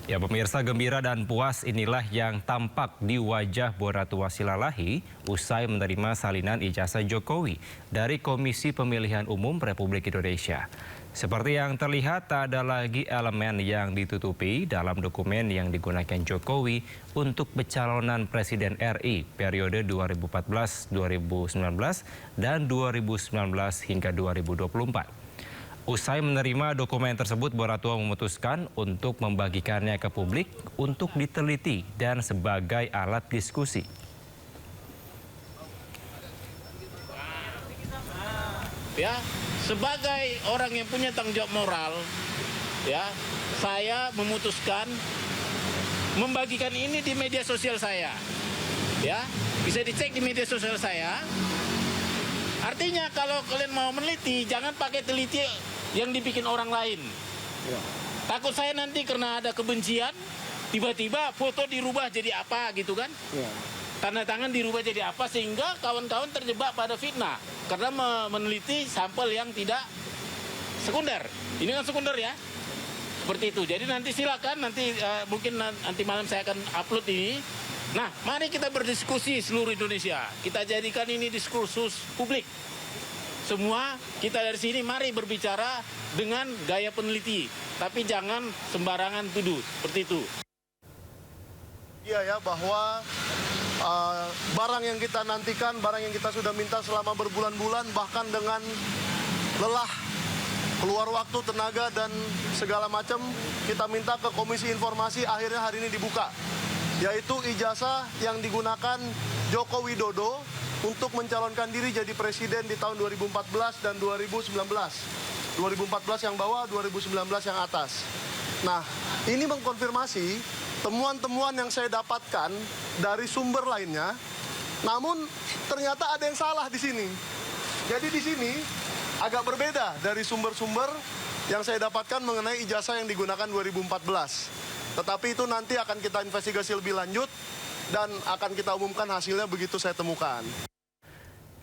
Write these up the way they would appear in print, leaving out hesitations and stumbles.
Ya pemirsa, gembira dan puas inilah yang tampak di wajah Bonatua Silalahi usai menerima salinan ijazah Jokowi dari Komisi Pemilihan Umum Republik Indonesia. Seperti yang terlihat, tak ada lagi elemen yang ditutupi dalam dokumen yang digunakan Jokowi untuk pencalonan Presiden RI periode 2014-2019 dan 2019 hingga 2024. Usai menerima dokumen tersebut, Bonatua memutuskan untuk membagikannya ke publik untuk diteliti dan sebagai alat diskusi. Ya, sebagai orang yang punya tanggung jawab moral, ya, saya memutuskan membagikan ini di media sosial saya. Ya, bisa dicek di media sosial saya. Artinya kalau kalian mau meneliti, jangan pakai teliti yang dibikin orang lain. Ya. Takut saya nanti karena ada kebencian, tiba-tiba foto dirubah jadi apa gitu kan? Ya. Tanda tangan dirubah jadi apa sehingga kawan-kawan terjebak pada fitnah karena meneliti sampel yang tidak sekunder. Ini kan sekunder ya, seperti itu. Jadi nanti silakan mungkin nanti malam saya akan upload ini. Nah, mari kita berdiskusi seluruh Indonesia. Kita jadikan ini diskursus publik. Semua kita dari sini mari berbicara dengan gaya peneliti, tapi jangan sembarangan tuduh, seperti itu. Iya ya, bahwa barang yang kita nantikan, barang yang kita sudah minta selama berbulan-bulan, bahkan dengan lelah, keluar waktu, tenaga, dan segala macam, kita minta ke Komisi Informasi, akhirnya hari ini dibuka. Yaitu ijazah yang digunakan Joko Widodo untuk mencalonkan diri jadi presiden di tahun 2014 dan 2019. 2014 yang bawah, 2019 yang atas. Nah, ini mengkonfirmasi temuan-temuan yang saya dapatkan dari sumber lainnya, namun ternyata ada yang salah di sini. Jadi di sini agak berbeda dari sumber-sumber yang saya dapatkan mengenai ijazah yang digunakan 2014. Tetapi itu nanti akan kita investigasi lebih lanjut dan akan kita umumkan hasilnya begitu saya temukan.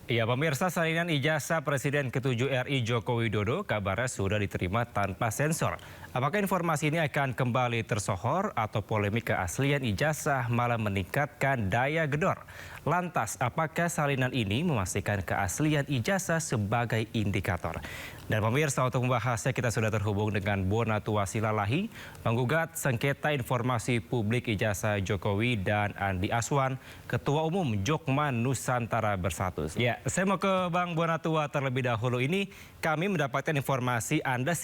Ya pemirsa, salinan ijazah Presiden ke-7 RI Joko Widodo kabarnya sudah diterima tanpa sensor. Apakah informasi ini akan kembali tersohor atau polemik keaslian ijazah malah meningkatkan daya gedor? Lantas, apakah salinan ini memastikan keaslian ijazah sebagai indikator? Dan pemirsa, untuk membahasnya kita sudah terhubung dengan Bonatua Silalahi, penggugat sengketa informasi publik ijazah Jokowi, dan Andi Aswan, Ketua Umum Jokman Nusantara Bersatu. Ya, saya mau ke Bang Bonatua terlebih dahulu. Ini kami mendapatkan informasi Anda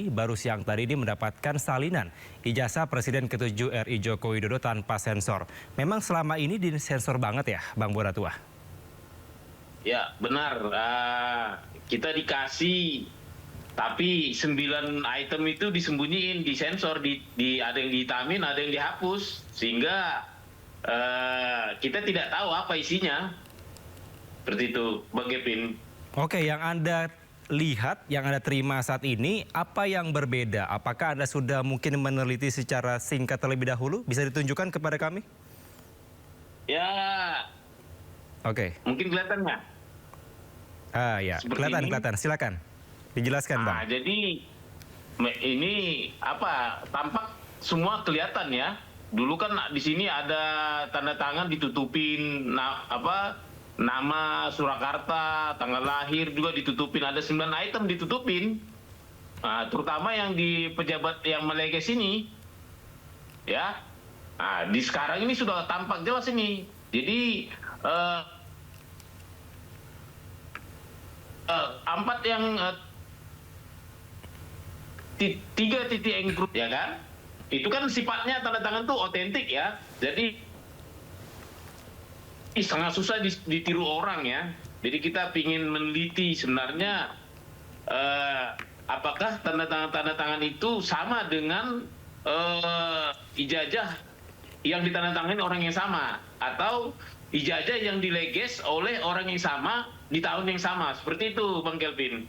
baru siang tadi ini mendapatkan salinan ijazah Presiden ke-7 RI Joko Widodo tanpa sensor. Memang selama ini disensor banget ya, Bang Bonatua? Ya, benar. Kita dikasih, tapi 9 item itu disembunyiin, disensor, ada yang dihitamin, ada yang dihapus, sehingga kita tidak tahu apa isinya. Seperti itu, Bang Kevin. Oke, yang Anda lihat, yang Anda terima saat ini, apa yang berbeda? Apakah Anda sudah mungkin meneliti secara singkat terlebih dahulu? Bisa ditunjukkan kepada kami? Ya. Oke. Mungkin kelihatan nggak? Ya, kelihatan. Silakan. Dijelaskan, Bang. Jadi ini tampak semua kelihatan ya. Dulu kan di sini ada tanda tangan ditutupin, nama, Surakarta, tanggal lahir juga ditutupin, ada 9 item ditutupin. Nah, terutama yang di pejabat yang meleges ini, ya. Nah, di sekarang ini sudah tampak jelas ini. Jadi 4 yang 3 titik encrypt ya kan, itu kan sifatnya tanda tangan tuh otentik ya, jadi sangat susah ditiru orang ya. Jadi kita ingin meneliti sebenarnya apakah tanda tangan itu sama dengan ijazah yang ditandatangani orang yang sama, atau ijazah yang dileges oleh orang yang sama di tahun yang sama. Seperti itu, Bang Kelvin.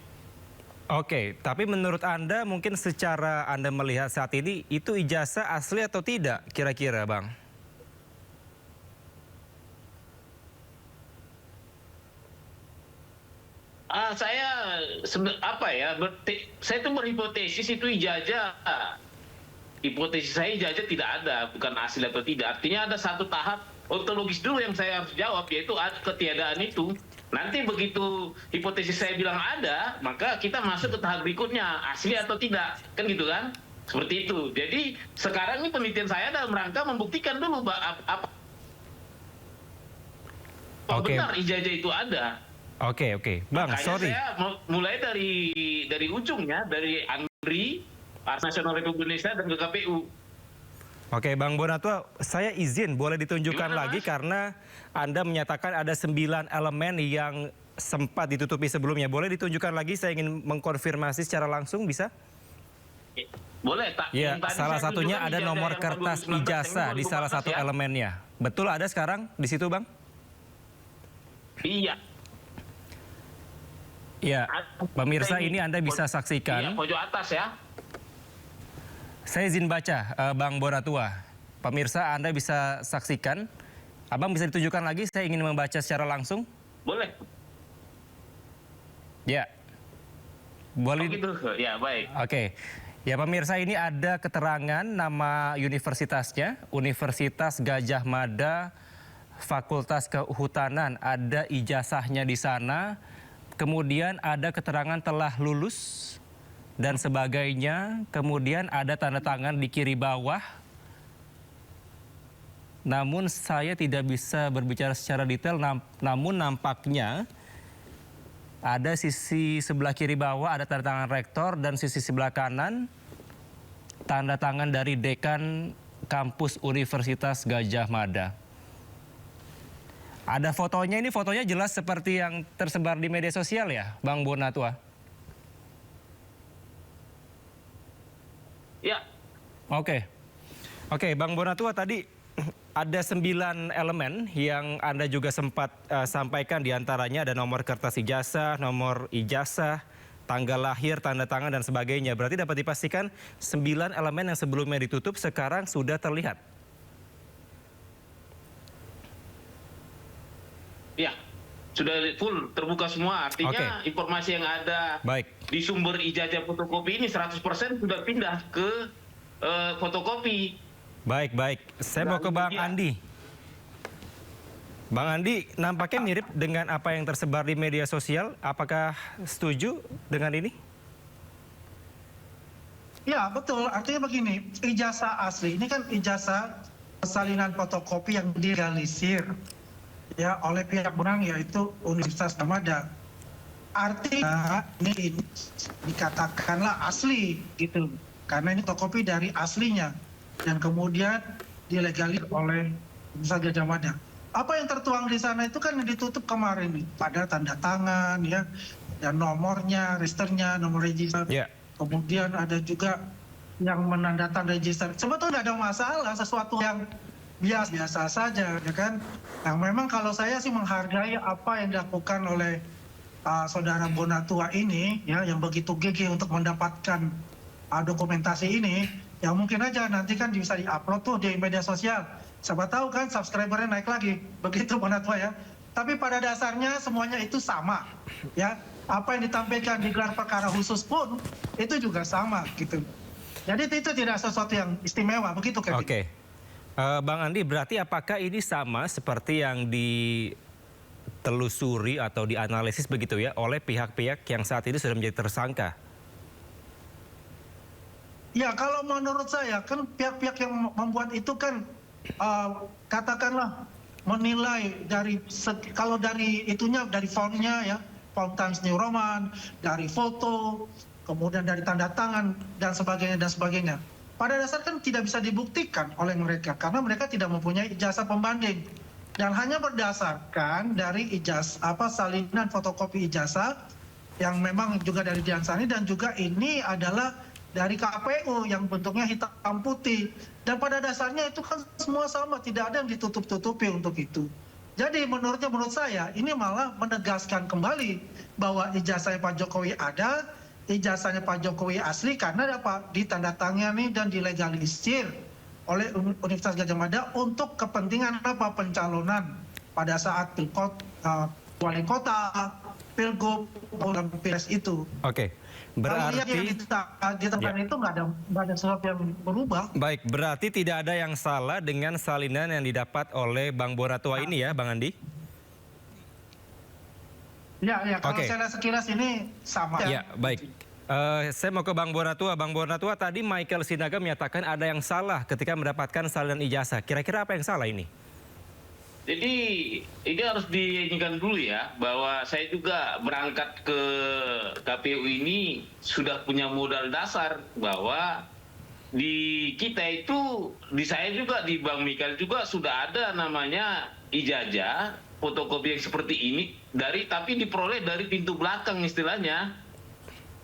Oke, tapi menurut Anda mungkin secara Anda melihat saat ini, itu ijazah asli atau tidak kira-kira, Bang? Saya itu berhipotesis itu ijazah hipotesis saya ijazah tidak ada, bukan asli atau tidak. Artinya ada satu tahap ontologis dulu yang saya harus jawab, yaitu ketiadaan itu. Nanti begitu hipotesis saya bilang ada, maka kita masuk ke tahap berikutnya, asli atau tidak, kan gitu kan? Seperti itu. Jadi sekarang ini penelitian saya dalam rangka membuktikan dulu apa benar ijazah itu ada. Oke, Bang, Makanya sorry. saya mulai dari ujungnya, dari Andri, Nasional Republik Indonesia dan ke KPU. Oke, Bang Bonatua, saya izin boleh ditunjukkan Gimana, lagi Mas? karena Anda menyatakan ada 9 elemen yang sempat ditutupi sebelumnya. Boleh ditunjukkan lagi, saya ingin mengkonfirmasi secara langsung, bisa? Boleh, tak? Ya, Yang tadi salah saya satunya tunjukkan ada ijazah nomor yang kertas 2019 ijazah ini di salah 2014 satu ya. elemennya. Betul ada sekarang di situ, Bang? Iya. Ya, pemirsa ini Anda bisa Iya, saksikan. pojok atas ya. Saya izin baca, Bang Bonatua. Pemirsa Anda bisa saksikan. Abang bisa ditunjukkan lagi, saya ingin membaca secara langsung. Boleh. Ya. Boleh. Oh gitu. Ya, baik. Oke. Ya pemirsa, ini ada keterangan nama universitasnya, Universitas Gajah Mada, Fakultas Kehutanan, ada ijazahnya di sana. Kemudian ada keterangan telah lulus dan sebagainya. Kemudian ada tanda tangan di kiri bawah. Namun saya tidak bisa berbicara secara detail, namun nampaknya ada sisi sebelah kiri bawah ada tanda tangan rektor dan sisi sebelah kanan tanda tangan dari dekan kampus Universitas Gajah Mada. Ada fotonya, ini fotonya jelas seperti yang tersebar di media sosial ya, Bang Bonatua? Ya. Oke, Bang Bonatua, tadi ada 9 elemen yang Anda juga sempat sampaikan, diantaranya ada nomor kertas ijazah, nomor ijazah, tanggal lahir, tanda tangan, dan sebagainya. Berarti dapat dipastikan 9 elemen yang sebelumnya ditutup sekarang sudah terlihat. Ya. Sudah full terbuka semua. Artinya informasi yang ada Baik. di sumber ijazah fotokopi ini 100% sudah pindah ke fotokopi. Baik. Saya mau ke Bang Andi. Bang Andi, nampaknya mirip dengan apa yang tersebar di media sosial. Apakah setuju dengan ini? Ya, betul. Artinya begini, ijazah asli ini kan ijazah salinan fotokopi yang direalisir ya oleh pihak berwenang yaitu Universitas Gajah Mada. Artinya ini dikatakanlah asli gitu. Karena ini fotokopi dari aslinya dan kemudian dilegalisir oleh Universitas Gajah Mada. Apa yang tertuang di sana itu kan yang ditutup kemarin nih, pada tanda tangan ya, dan nomornya, registernya, nomor register. Ya. Kemudian ada juga yang menandakan register. Sebetulnya nggak ada masalah, sesuatu yang biasa saja, ya kan? Yang memang kalau saya sih menghargai apa yang dilakukan oleh saudara Bonatua ini, ya, yang begitu gigih untuk mendapatkan dokumentasi ini, yang mungkin aja nanti kan bisa diupload tuh di media sosial. Siapa tahu kan subscribernya naik lagi, begitu Bonatua ya. Tapi pada dasarnya semuanya itu sama, ya. Apa yang ditampilkan di gelar perkara khusus pun itu juga sama, gitu. Jadi itu tidak sesuatu yang istimewa, begitu Kevin. Oke. Bang Andi, berarti apakah ini sama seperti yang ditelusuri atau dianalisis begitu ya oleh pihak-pihak yang saat ini sudah menjadi tersangka? Ya, kalau menurut saya kan pihak-pihak yang membuat itu kan katakanlah menilai dari kalau dari itunya, dari fontnya ya, font Times New Roman, dari foto, kemudian dari tanda tangan dan sebagainya. Pada dasar kan tidak bisa dibuktikan oleh mereka karena mereka tidak mempunyai ijazah pembanding dan hanya berdasarkan dari ijazah salinan fotokopi ijazah yang memang juga dari Dian Sani dan juga ini adalah dari KPU yang bentuknya hitam putih dan pada dasarnya itu kan semua sama, tidak ada yang ditutup-tutupi untuk itu. Jadi menurut saya ini malah menegaskan kembali bahwa ijazahnya Pak Jokowi ada, ijazahnya Pak Jokowi asli karena dapat ditandatangani dan dilegalisir oleh Universitas Gajah Mada untuk kepentingan pencalonan pada saat wali kota, pilgub, dan pilpres itu. Oke. Kalau lihat yang Berarti di depan itu nggak ada sesuatu yang berubah. baik, berarti tidak ada yang salah dengan salinan yang didapat oleh Bang Bonatua ini ya, Bang Andi? Ya, kalau Oke. saya lihat sekilas ini sama. Ya, baik. Saya mau ke Bang Bonatua. Bang Bonatua, tadi Michael Sinaga menyatakan ada yang salah ketika mendapatkan salinan ijazah. Kira-kira apa yang salah ini? Jadi ini harus diingatkan dulu ya, bahwa saya juga berangkat ke KPU ini sudah punya modal dasar bahwa di kita itu, di saya juga, di Bang Mikael juga sudah ada namanya ijazah fotokopi yang seperti ini tapi diperoleh dari pintu belakang istilahnya,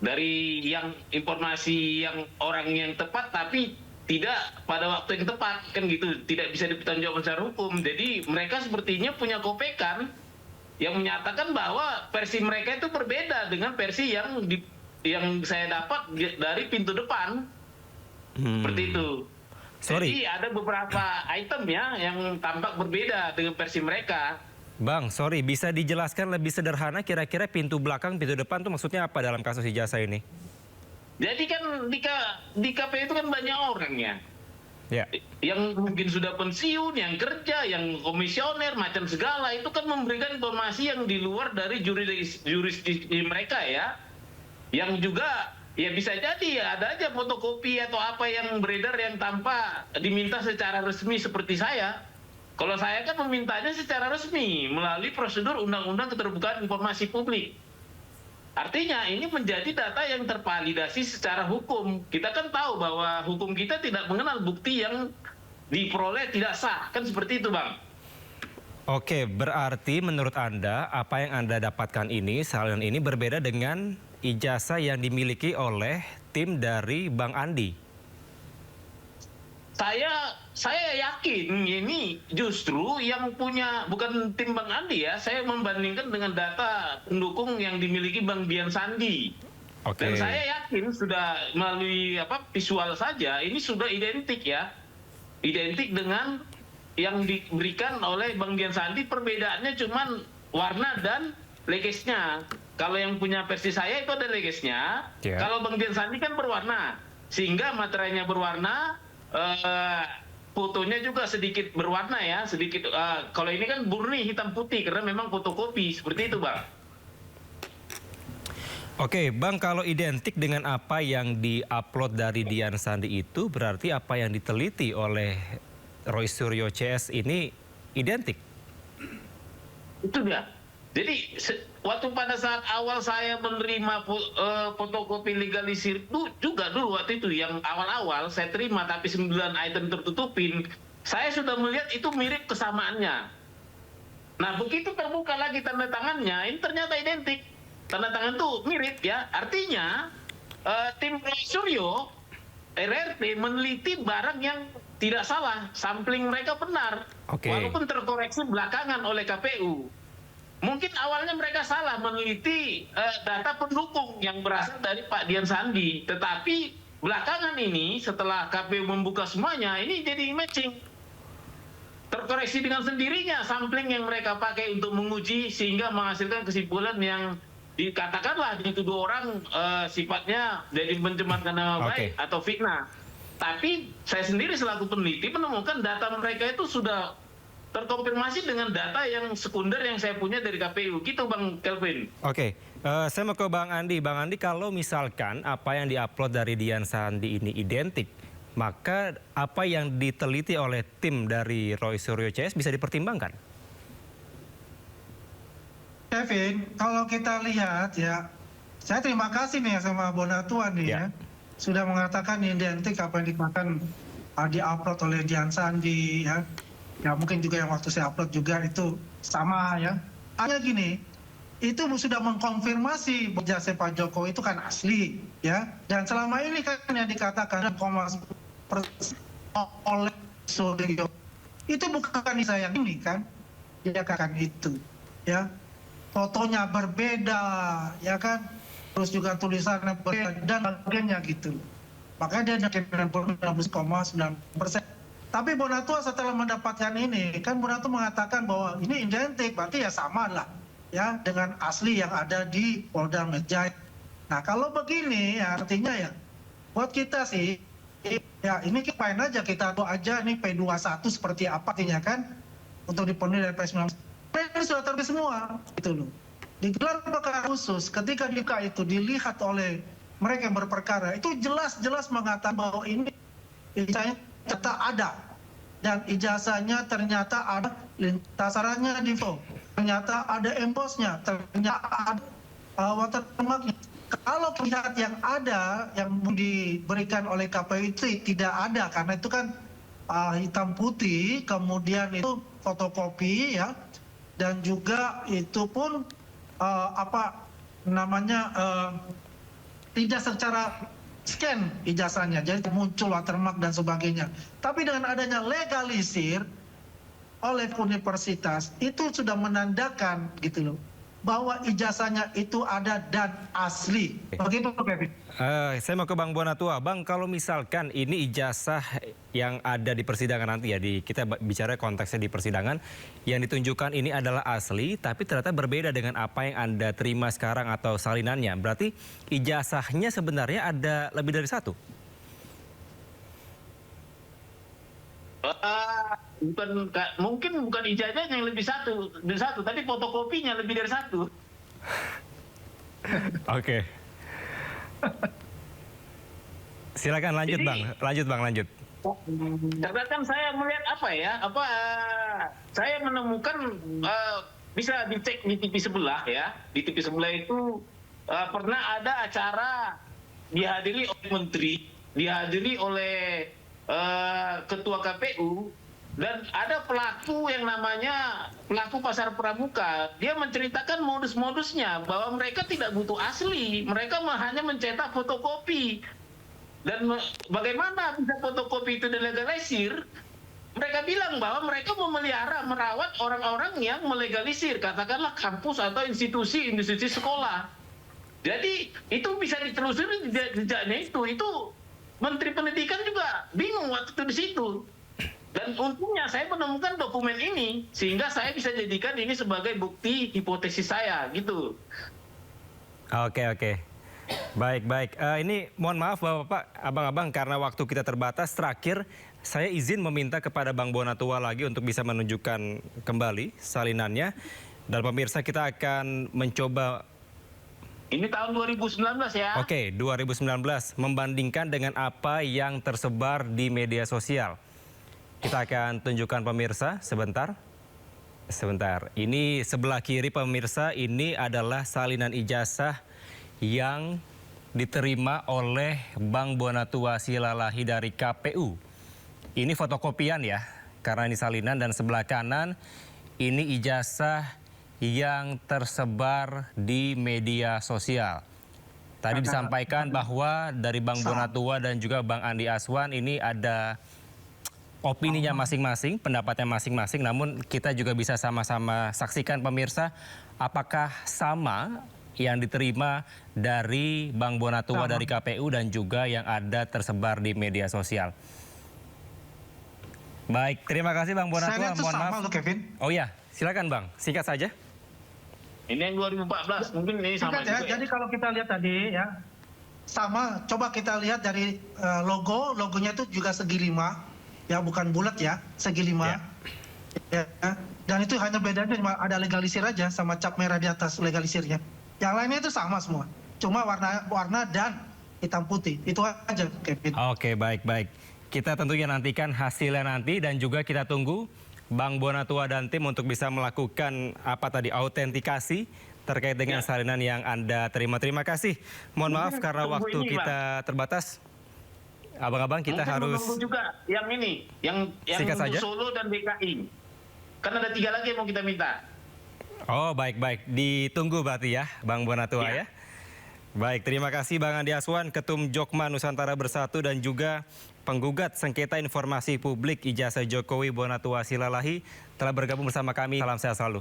dari yang informasi yang orang yang tepat tapi tidak pada waktu yang tepat, kan gitu, tidak bisa dipertanggungjawabkan secara hukum. Jadi mereka sepertinya punya kopekan yang menyatakan bahwa versi mereka itu berbeda dengan versi yang saya dapat dari pintu depan. Seperti itu. Sorry. Jadi ada beberapa item ya yang tampak berbeda dengan versi mereka. Bang, sorry, bisa dijelaskan lebih sederhana kira-kira pintu belakang, pintu depan itu maksudnya apa dalam kasus ijazah ini? Jadi kan di KPU itu kan banyak orang ya. Ya. Yang mungkin sudah pensiun, yang kerja, yang komisioner, macam segala, itu kan memberikan informasi yang di luar dari jurisdiksi mereka ya. Yang juga ya bisa jadi ya ada aja fotokopi atau apa yang beredar yang tanpa diminta secara resmi seperti saya. Kalau saya kan memintanya secara resmi melalui prosedur Undang-Undang Keterbukaan Informasi Publik. Artinya ini menjadi data yang tervalidasi secara hukum. Kita kan tahu bahwa hukum kita tidak mengenal bukti yang diperoleh tidak sah. Kan seperti itu, Bang. Oke, berarti menurut Anda apa yang Anda dapatkan ini, salinan ini berbeda dengan ijazah yang dimiliki oleh tim dari Bang Andi? Saya yakin ini justru yang punya bukan tim Bang Andi ya. Saya membandingkan dengan data pendukung yang dimiliki Bang Dian Sandi. Oke. Dan saya yakin sudah melalui visual saja ini sudah identik ya. Identik dengan yang diberikan oleh Bang Dian Sandi, perbedaannya cuman warna dan legesnya. Kalau yang punya versi saya itu ada legesnya. Yeah. Kalau Bang Dian Sandi kan berwarna. Sehingga materinya berwarna, fotonya juga sedikit berwarna ya, sedikit. Kalau ini kan murni hitam putih karena memang fotokopi seperti itu, Bang. Oke, Bang, kalau identik dengan apa yang di-upload dari Dian Sandi itu berarti apa yang diteliti oleh Roy Suryo CS ini identik? Itu dia. Jadi waktu pada saat awal saya menerima fotokopi legalisir itu juga dulu waktu itu yang awal-awal saya terima tapi 9 item tertutupin, saya sudah melihat itu mirip kesamaannya. Nah begitu terbuka lagi tanda tangannya, ini ternyata identik. Tanda tangan tuh mirip ya. Artinya tim Roy Suryo RRT meneliti barang yang tidak salah, sampling mereka benar. Oke. Walaupun terkoreksi belakangan oleh KPU. Mungkin awalnya mereka salah meneliti data pendukung yang berasal dari Pak Dian Sandi. Tetapi belakangan ini setelah KPU membuka semuanya, ini jadi matching. Terkoreksi dengan sendirinya sampling yang mereka pakai untuk menguji sehingga menghasilkan kesimpulan yang dikatakanlah dituduh orang sifatnya jadi mencemarkan nama baik atau fitnah. Tapi saya sendiri selaku peneliti menemukan data mereka itu sudah terkonfirmasi dengan data yang sekunder yang saya punya dari KPU. Gitu Bang Kelvin. Oke, saya mau ke Bang Andi. Bang Andi, kalau misalkan apa yang diupload dari Dian Sandi ini identik, maka apa yang diteliti oleh tim dari Roy Suryo CS bisa dipertimbangkan? Kevin, kalau kita lihat ya, saya terima kasih nih sama Bonatua nih ya. Sudah mengatakan identik apa yang dikatakan di-upload oleh Dian Sandi ya. Ya mungkin juga yang waktu saya upload juga itu sama ya. Hanya gini, itu sudah mengkonfirmasi jasa Pak Jokowi itu kan asli ya. Dan selama ini kan yang dikatakan oleh Suryo itu bukan saya yang ini kan. Dia katakan itu ya. Fotonya berbeda ya kan. Terus juga tulisannya berbeda dan bagiannya gitu. Makanya dia nyakitin 96,9%. Tapi Bonatua setelah mendapatkan ini, kan Bonatua mengatakan bahwa ini identik, berarti ya sama lah ya dengan asli yang ada di Polda Metro Jaya. Nah kalau begini ya artinya ya buat kita sih ya ini fine aja, kita doa aja nih P21 seperti apa artinya kan untuk dipenuhi dari P19. Ini sudah terbit semua gitu loh. Digelar perkara khusus ketika itu dilihat oleh mereka yang berperkara itu jelas-jelas mengatakan bahwa ini ijazahnya ternyata ada dan ijazahnya ternyata ada lintasannya di ternyata ada embossnya, ternyata ada watermarknya. Kalau pihak yang ada yang diberikan oleh KPU itu tidak ada karena itu kan hitam putih, kemudian itu fotokopi ya, dan juga itu pun tidak secara scan ijazahnya, jadi muncul watermark dan sebagainya. Tapi dengan adanya legalisir oleh universitas itu sudah menandakan gitu loh bahwa ijazahnya itu ada dan asli. Begitu, Kevin. Saya mau ke Bang Bonatua. Bang, kalau misalkan ini ijazah yang ada di persidangan nanti ya, kita bicara konteksnya di persidangan, yang ditunjukkan ini adalah asli, tapi ternyata berbeda dengan apa yang Anda terima sekarang atau salinannya. Berarti ijazahnya sebenarnya ada lebih dari satu? Mungkin bukan ijazahnya yang lebih dari satu, tapi fotokopinya lebih dari satu. Oke. Silakan lanjut. Jadi, Bang. Lanjut. Catatan saya melihat saya menemukan bisa dicek di TV sebelah ya. Di TV sebelah itu pernah ada acara dihadiri oleh menteri, dihadiri oleh ketua KPU, dan ada pelaku yang namanya pelaku pasar pramuka. Dia menceritakan modus-modusnya bahwa mereka tidak butuh asli, mereka hanya mencetak fotokopi. Dan bagaimana bisa fotokopi itu dilegalisir? Mereka bilang bahwa mereka memelihara, merawat orang-orang yang melegalisir, katakanlah kampus atau institusi sekolah. Jadi itu bisa ditelusuri jejaknya itu. Menteri Pendidikan juga bingung waktu itu di situ. Dan untungnya saya menemukan dokumen ini sehingga saya bisa jadikan ini sebagai bukti hipotesis saya gitu. Oke. Baik. Ini mohon maaf Bapak, abang-abang, karena waktu kita terbatas. Terakhir saya izin meminta kepada Bang Bonatua lagi untuk bisa menunjukkan kembali salinannya. Dan pemirsa, kita akan mencoba. Ini tahun 2019 ya. Oke, 2019 membandingkan dengan apa yang tersebar di media sosial. Kita akan tunjukkan pemirsa sebentar. Ini sebelah kiri pemirsa, ini adalah salinan ijazah yang diterima oleh Bang Bonatua Silalahi dari KPU. Ini fotokopian ya, karena ini salinan, dan sebelah kanan ini ijazah yang tersebar di media sosial. Tadi disampaikan bahwa dari Bang Bonatua dan juga Bang Andi Aswan ini ada opininya masing-masing, pendapatnya masing-masing. Namun kita juga bisa sama-sama saksikan pemirsa apakah sama yang diterima dari Bang Bonatua dari KPU dan juga yang ada tersebar di media sosial. Baik, terima kasih Bang Bonatua. Saya lihat itu Mohon sama maaf. loh, Kevin. Oh ya, silakan Bang, singkat saja. Ini yang 2014, mungkin ini sama ya. juga. Jadi kalau kita lihat tadi ya, sama. Coba kita lihat dari logonya itu juga segi 5, ya bukan bulat ya, segi 5. Ya. Dan itu hanya bedanya cuma ada legalisir aja sama cap merah di atas legalisirnya. Yang lainnya itu sama semua, cuma warna dan hitam putih. Itu aja, Kevin. Oke, baik. Kita tentunya nantikan hasilnya nanti, dan juga kita tunggu Bang Bonatua dan tim untuk bisa melakukan autentikasi terkait dengan salinan yang Anda terima. Terima kasih. Mohon maaf karena waktu kita terbatas. Abang-abang, kita harus juga yang ini, yang singkat saja. Solo dan DKI. Kan ada 3 lagi yang mau kita minta. Oh, baik. Ditunggu berarti ya, Bang Bonatua ya. Baik, terima kasih Bang Andi Aswan, Ketum Jokma Nusantara Bersatu, dan juga penggugat sengketa informasi publik ijazah Jokowi Bonatua Silalahi telah bergabung bersama kami. Salam sehat selalu.